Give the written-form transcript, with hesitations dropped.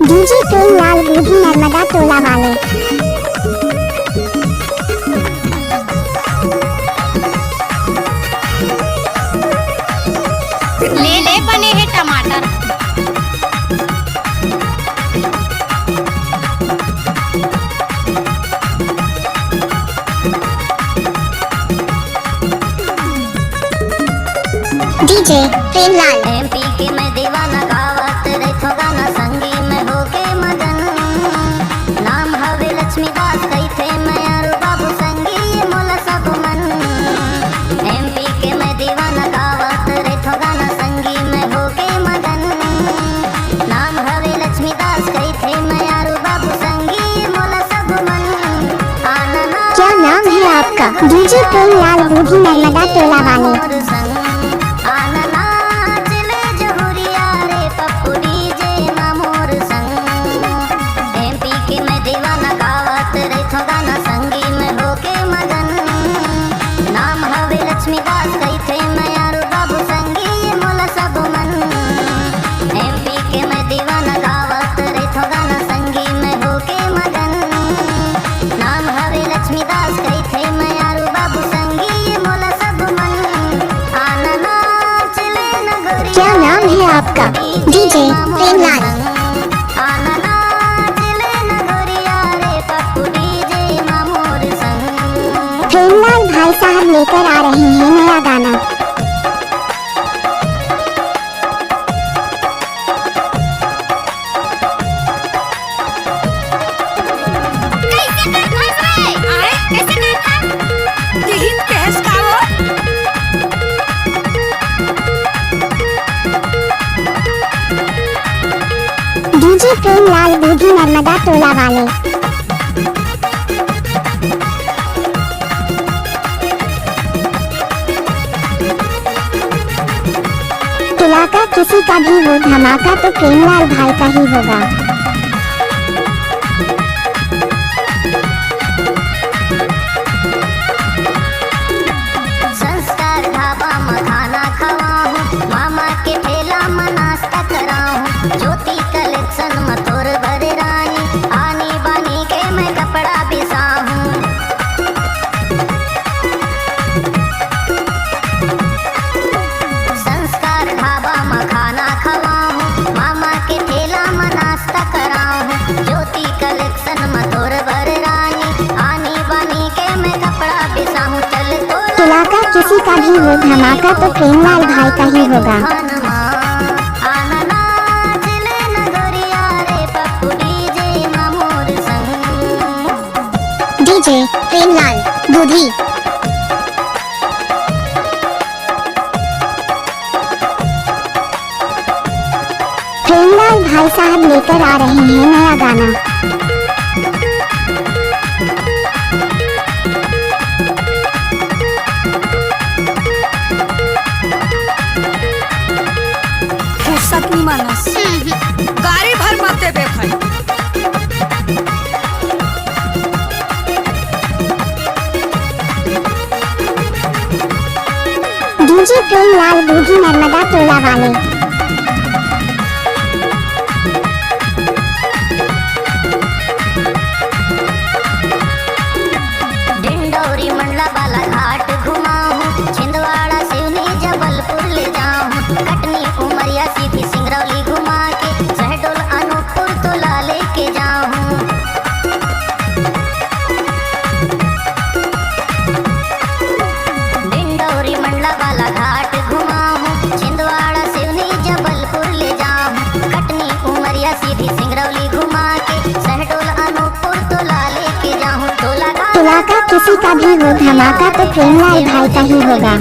DJ Premlal बूढ़ी नर्मदा टोला वाले। ले ले बने हैं टमाटर। डीजे प्रेमलाल। एमपी के मैं दीवाना गावत रखो गाना संगी में होके मगन। नाम हवे लक्ष्मीदास कैथे मैं अरु बाबू संगी ये मोला सब मन। एमपी के मैं दीवाना गावत रखो गाना संगी में होके मगन। नाम हवे लक्ष्मीदास कैथे मैं अरु बाबू संगी ये मोला सब मन। क्या नाम है आपका? डीजे प्रेमलाल बूढ़ी नर्मदा टोला वाले। लक्ष्मीदास कैथे मैं अरु बाबू संगी ये मोला सब मन। एमपी के मैं दीवाना गावत रखो गाना संगी में होके मगन। नाम हवे लक्ष्मीदास कैथे मैं अरु बाबू संगी ये मोला सब मन। आना नाच ले नगरी। क्या नाम है आपका? डीजे प्रेमलाल। आना नाच ले नगरिया रे पप्पू डीजे मामोर संग। प्रेमलाल भाई साहब लेकर आ रहे हैं नया गाना। डीजे प्रेमलाल बूढ़ी नर्मदा टोला वाले। इलाका किसी का भी हो धमाका तो प्रेमलाल भाई का ही होगा। संस्कार ढाबा में खाना खवाऊं। मामा के ठेला में नाश्ता कराऊं। ज्योति कलेक्शन में तोर भरे रानी। आनी बानी के मैं कपड़ा बिसाऊं। संस्कार ढाबा में खाना खवाऊं। मामा के ठेला में नाश्ता कराऊं। ज्योति कलेक्शन में तोर भरे रानी। आनी बानी के मैं कपड़ा बिसाऊं। चल तो इलाका किसी का भी हो धमाका तो प्रेमलाल भाई का ही होगा। डीजे प्रेमलाल बूढ़ी। प्रेमलाल भाई साहब लेकर आ रहे हैं नया गाना। फुर्सत मानस गाड़ी भर मते बे भाई। डीजे प्रेमलाल बूढ़ी नर्मदा टोला वाले। डिंडोरी मंडला बाला घाट घुमाऊं। छिंदवाड़ा सिवनी जबलपुर ले जाऊं। कटनी उमरिया सीधी सिंगरौली घुमा के शहडोल अनूपपुर तोला लेके जाऊं। डिंडोरी मंडला बाला घाट घुमाऊं। छिंदवाड़ा सिवनी जबलपुर ले जाऊं। कटनी उमरिया सीधी सिंगरौली घुमा के शहडोल अनूपपुर तोला लेके जाऊं। इलाका किसी का भी हो धमाका तो प्रेमलाल भाई का ही होगा।